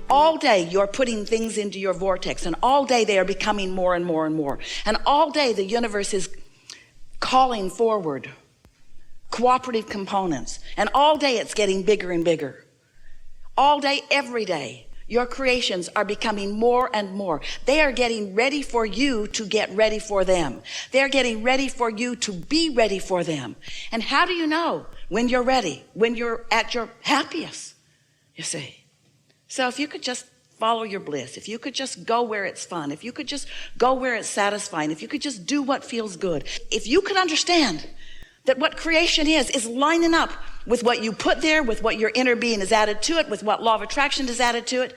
All day you're putting things into your vortex, and all day they are becoming more and more and more. And all day the universe is calling forward cooperative components. And all day it's getting bigger and bigger. All day, every day, your creations are becoming more and more. They are getting ready for you to get ready for them. They're getting ready for you to be ready for them. And how do you know when you're ready? When you're at your happiest, you see. So if you could just follow your bliss, if you could just go where it's fun, if you could just go where it's satisfying, if you could just do what feels good, if you could understand that what creation is lining up with what you put there, with what your inner being is added to it, with what law of attraction is added to it,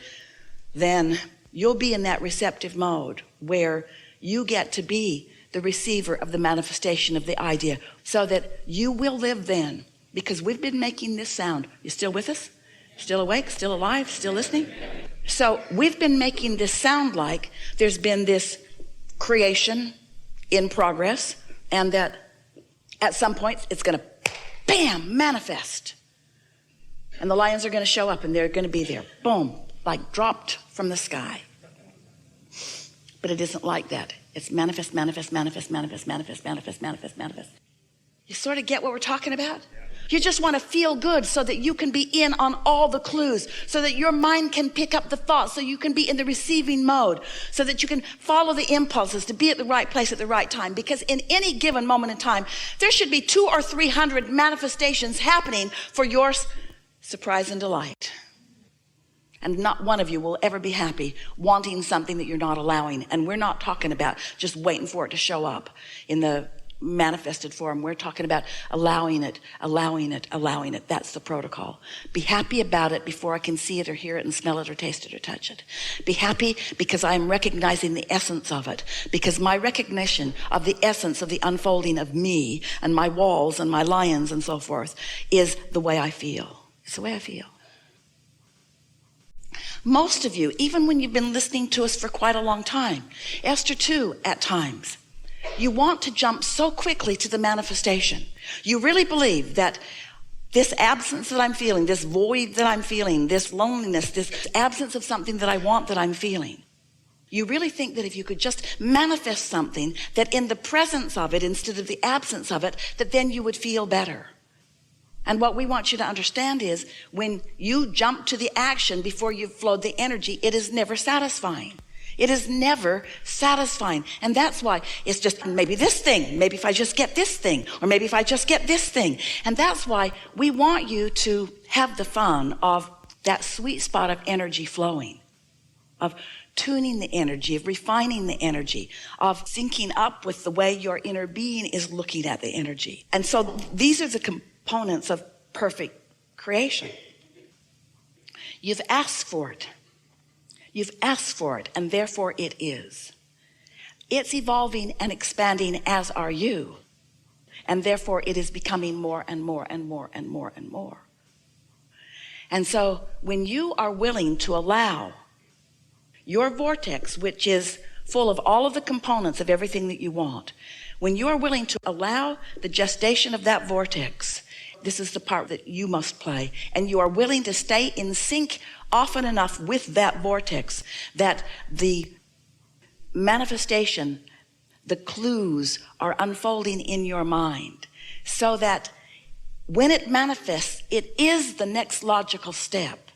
then you'll be in that receptive mode where you get to be the receiver of the manifestation of the idea, so that you will live then. Because we've been making this sound. You still with us? Still awake? Still alive? Still listening? So we've been making this sound like there's been this creation in progress, and that at some point it's going to bam, manifest, and the lions are going to show up, and they're going to be there, boom, like dropped from the sky. But it isn't like that. It's manifest, manifest, manifest, manifest, manifest, manifest, manifest, manifest. You sort of get what we're talking about? You just want to feel good so that you can be in on all the clues, so that your mind can pick up the thoughts, so you can be in the receiving mode, so that you can follow the impulses to be at the right place at the right time. Because in any given moment in time, there should be 200 or 300 manifestations happening for your surprise and delight. And not one of you will ever be happy wanting something that you're not allowing. And we're not talking about just waiting for it to show up in the manifested form. We're talking about allowing it, allowing it, allowing it. That's the protocol. Be happy about it before I can see it or hear it and smell it or taste it or touch it. Be happy because I'm recognizing the essence of it, because my recognition of the essence of the unfolding of me and my walls and my lions and so forth is the way I feel. It's the way I feel. Most of you, even when you've been listening to us for quite a long time, Esther too at times, you want to jump so quickly to the manifestation. You really believe that this absence that I'm feeling, this void that I'm feeling, this loneliness, this absence of something that I want that I'm feeling. You really think that if you could just manifest something, that in the presence of it, instead of the absence of it, that then you would feel better. And what we want you to understand is when you jump to the action before you've flowed the energy, it is never satisfying. It is never satisfying. And that's why it's just maybe this thing, maybe if I just get this thing, or maybe if I just get this thing. And that's why we want you to have the fun of that sweet spot of energy flowing, of tuning the energy, of refining the energy, of syncing up with the way your inner being is looking at the energy. And so these are the components of perfect creation. You've asked for it. You've asked for it, and therefore it is. It's evolving and expanding, as are you. And therefore it is becoming more and more and more and more and more. And so when you are willing to allow your vortex, which is full of all of the components of everything that you want, when you are willing to allow the gestation of that vortex, this is the part that you must play, and you are willing to stay in sync often enough with that vortex that the manifestation, the clues are unfolding in your mind, so that when it manifests, it is the next logical step.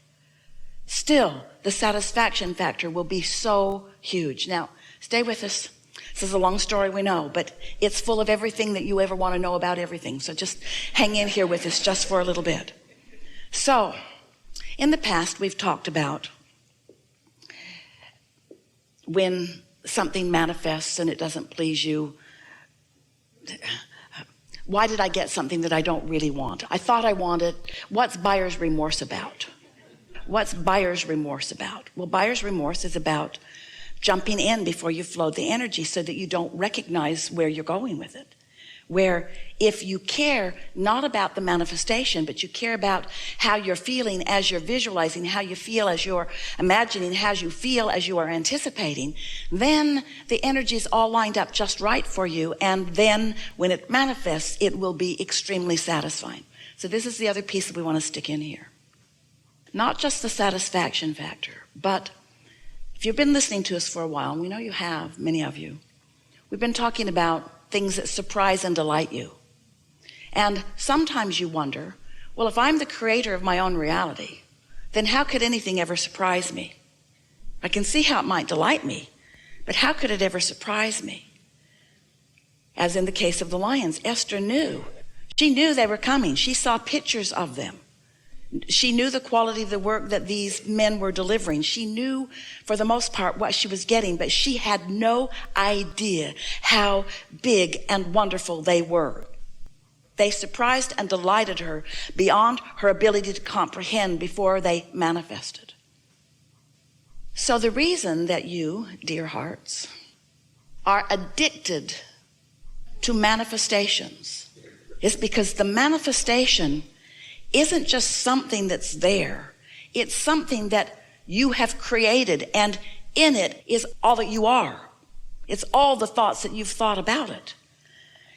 Still, the satisfaction factor will be so huge. Now, stay with us. This is a long story, we know, but it's full of everything that you ever want to know about everything. So just hang in here with us just for a little bit. So, in the past, we've talked about when something manifests and it doesn't please you. Why did I get something that I don't really want? I thought I wanted. What's buyer's remorse about? What's buyer's remorse about? Well, buyer's remorse is about jumping in before you flowed the energy so that you don't recognize where you're going with it. Where if you care not about the manifestation, but you care about how you're feeling as you're visualizing, how you feel as you're imagining, how you feel as you are anticipating, then the energy is all lined up just right for you. And then when it manifests, it will be extremely satisfying. So this is the other piece that we want to stick in here. Not just the satisfaction factor, but if you've been listening to us for a while, and we know you have, many of you, we've been talking about things that surprise and delight you. And sometimes you wonder, well, if I'm the creator of my own reality, then how could anything ever surprise me? I can see how it might delight me, but how could it ever surprise me? As in the case of the lions, Esther knew. She knew they were coming. She saw pictures of them. She knew the quality of the work that these men were delivering. She knew, for the most part, what she was getting, but she had no idea how big and wonderful they were. They surprised and delighted her beyond her ability to comprehend before they manifested. So the reason that you, dear hearts, are addicted to manifestations is because the manifestation isn't just something that's there. It's something that you have created, and in it is all that you are. It's all the thoughts that you've thought about it.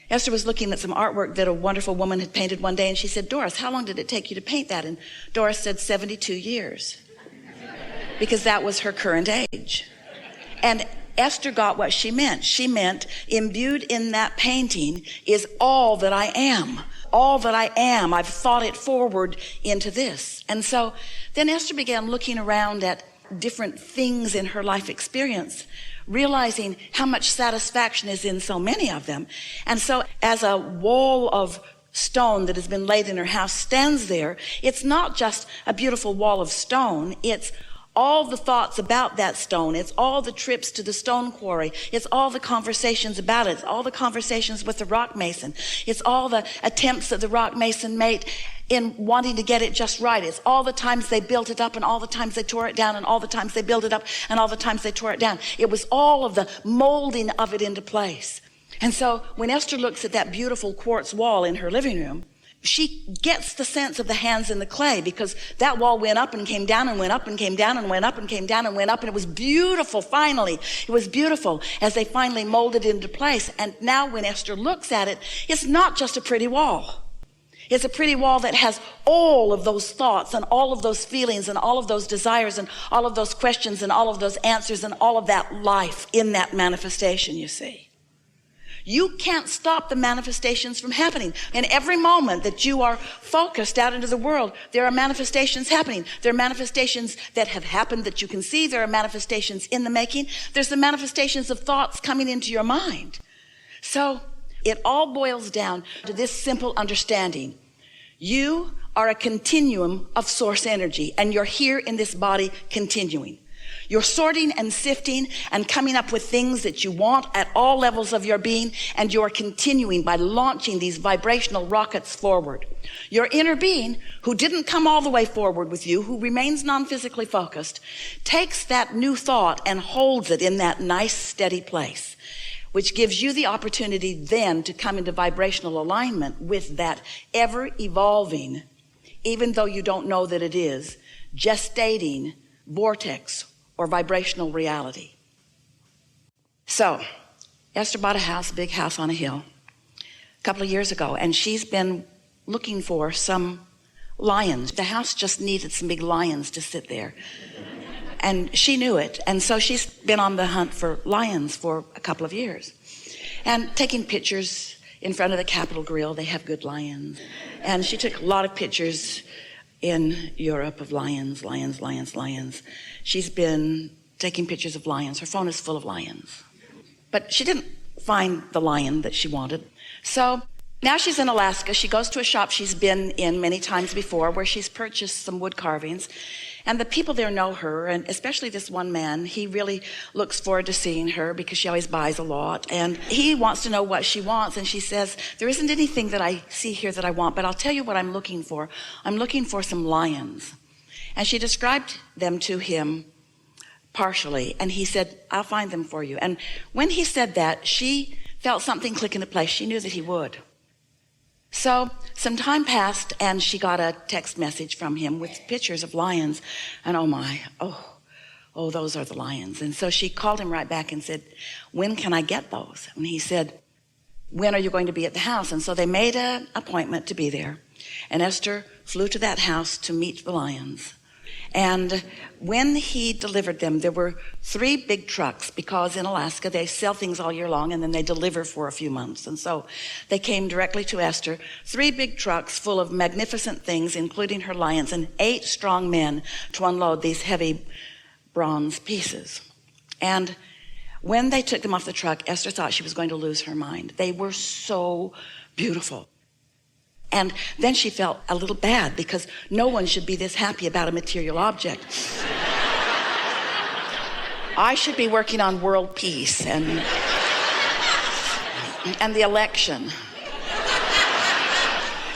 Esther was looking at some artwork that a wonderful woman had painted one day, and she said, Doris, how long did it take you to paint that? And Doris said 72 years, because that was her current age. And Esther got what she meant. She meant imbued in that painting is all that I am. All that I am. I've thought it forward into this. And so then Esther began looking around at different things in her life experience, realizing how much satisfaction is in so many of them. And so as a wall of stone that has been laid in her house stands there, it's not just a beautiful wall of stone. It's all the thoughts about that stone. It's all the trips to the stone quarry. It's all the conversations about it. It's all the conversations with the rock mason. It's all the attempts that the rock mason made in wanting to get it just right. It's all the times they built it up and all the times they tore it down and all the times they built it up and all the times they tore it down. It was all of the molding of it into place. And so when Esther looks at that beautiful quartz wall in her living room, she gets the sense of the hands in the clay, because that wall went up and came down and went up and came down and went up and came down and went up, and it was beautiful. Finally, it was beautiful as they finally molded it into place. And now when Esther looks at it, it's not just a pretty wall. It's a pretty wall that has all of those thoughts and all of those feelings and all of those desires and all of those questions and all of those answers and all of that life in that manifestation, you see. You can't stop the manifestations from happening. In every moment that you are focused out into the world, there are manifestations happening. There are manifestations that have happened that you can see. There are manifestations in the making. There's the manifestations of thoughts coming into your mind. So it all boils down to this simple understanding. You are a continuum of source energy, and you're here in this body continuing. You're sorting and sifting and coming up with things that you want at all levels of your being, and you're continuing by launching these vibrational rockets forward. Your inner being, who didn't come all the way forward with you, who remains non-physically focused, takes that new thought and holds it in that nice, steady place, which gives you the opportunity then to come into vibrational alignment with that ever-evolving, even though you don't know that it is, gestating vortex or vibrational reality. So Esther bought a house, a big house on a hill, a couple of years ago, and she's been looking for some lions. The house just needed some big lions to sit there. And she knew it. And so she's been on the hunt for lions for a couple of years and taking pictures in front of the Capitol Grill. They have good lions. And she took a lot of pictures in Europe of lions. She's been taking pictures of lions. Her phone is full of lions. But she didn't find the lion that she wanted. So now she's in Alaska. She goes to a shop she's been in many times before, where she's purchased some wood carvings. And the people there know her, and especially this one man. He really looks forward to seeing her because she always buys a lot. And he wants to know what she wants. And she says, there isn't anything that I see here that I want, but I'll tell you what I'm looking for. I'm looking for some lions. And she described them to him partially. And he said, I'll find them for you. And when he said that, she felt something click into place. She knew that he would. So some time passed, and she got a text message from him with pictures of lions. And oh, those are the lions. And so she called him right back and said, when can I get those? And he said, when are you going to be at the house? And so they made an appointment to be there. And Esther flew to that house to meet the lions. And when he delivered them, there were 3 big trucks, because in Alaska they sell things all year long and then they deliver for a few months. And so they came directly to Esther, 3 big trucks full of magnificent things, including her lions, and 8 strong men to unload these heavy bronze pieces. And when they took them off the truck, Esther thought she was going to lose her mind. They were so beautiful. And then she felt a little bad, because no one should be this happy about a material object. I should be working on world peace and the election.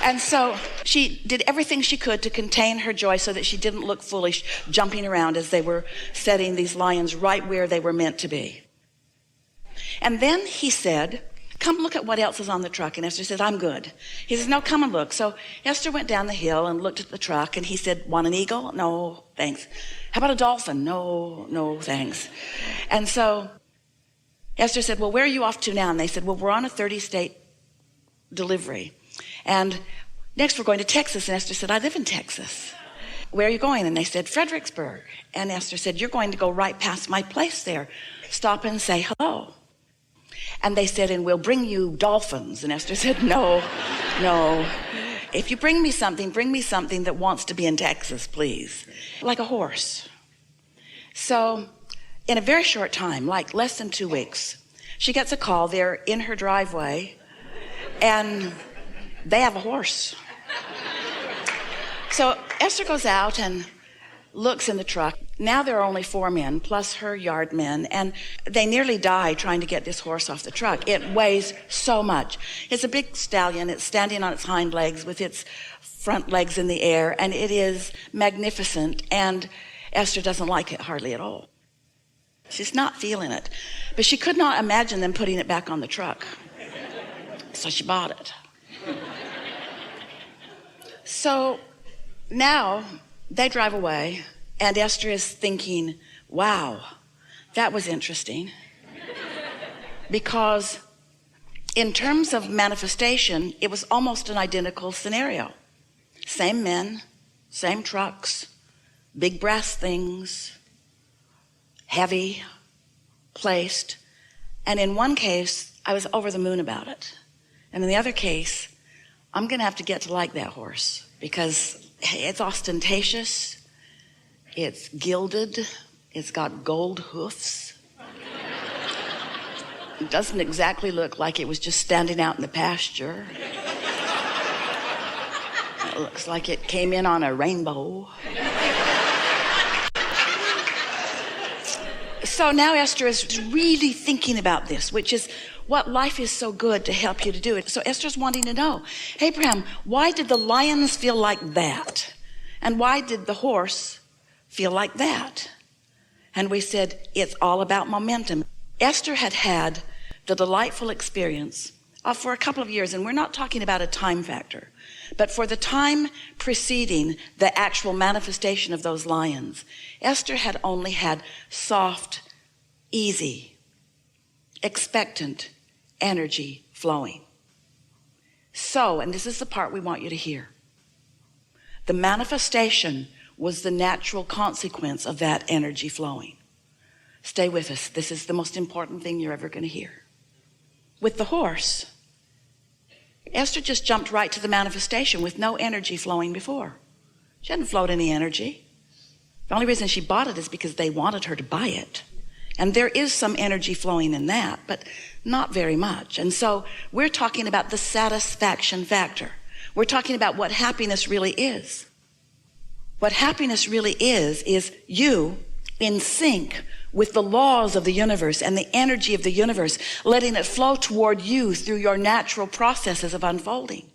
And so she did everything she could to contain her joy so that she didn't look foolish jumping around as they were setting these lions right where they were meant to be. And then he said, come look at what else is on the truck. And Esther said, I'm good. He says, no, come and look. So Esther went down the hill and looked at the truck, and he said, want an eagle? No, thanks. How about a dolphin? No, thanks. And so Esther said, well, where are you off to now? And they said, well, we're on a 30-state delivery. And next we're going to Texas. And Esther said, I live in Texas. Where are you going? And they said, Fredericksburg. And Esther said, you're going to go right past my place there. Stop and say hello. And they said, and we'll bring you dolphins. And Esther said, no. If you bring me something that wants to be in Texas, please. Like a horse. So in a very short time, like less than 2 weeks, she gets a call. They're in her driveway, and they have a horse. So Esther goes out and looks in the truck. Now there are only 4 men plus her yard men, and they nearly die trying to get this horse off the truck. It weighs so much. It's a big stallion. It's standing on its hind legs with its front legs in the air, and it is magnificent, and Esther doesn't like it hardly at all. She's not feeling it, but she could not imagine them putting it back on the truck. So she bought it. So now they drive away, and Esther is thinking, wow, that was interesting. Because in terms of manifestation, it was almost an identical scenario. Same men, same trucks, big brass things, heavy, placed. And in one case, I was over the moon about it. And in the other case, I'm going to have to get to like that horse, because it's ostentatious, it's gilded, it's got gold hoofs. It doesn't exactly look like it was just standing out in the pasture. It looks like it came in on a rainbow. So now Esther is really thinking about this, which is what life is so good to help you to do it. So Esther's wanting to know, Abraham, why did the lions feel like that? And why did the horse feel like that? And we said, it's all about momentum. Esther had had the delightful experience for a couple of years, and we're not talking about a time factor, but for the time preceding the actual manifestation of those lions, Esther had only had soft, easy, expectant energy flowing. So, and this is the part we want you to hear, the manifestation was the natural consequence of that energy flowing. Stay with us. This is the most important thing you're ever going to hear. With the horse, Esther just jumped right to the manifestation with no energy flowing before. She hadn't flowed any energy. The only reason she bought it is because they wanted her to buy it. And there is some energy flowing in that, but not very much. And so we're talking about the satisfaction factor. We're talking about what happiness really is. What happiness really is you in sync with the laws of the universe and the energy of the universe, letting it flow toward you through your natural processes of unfolding.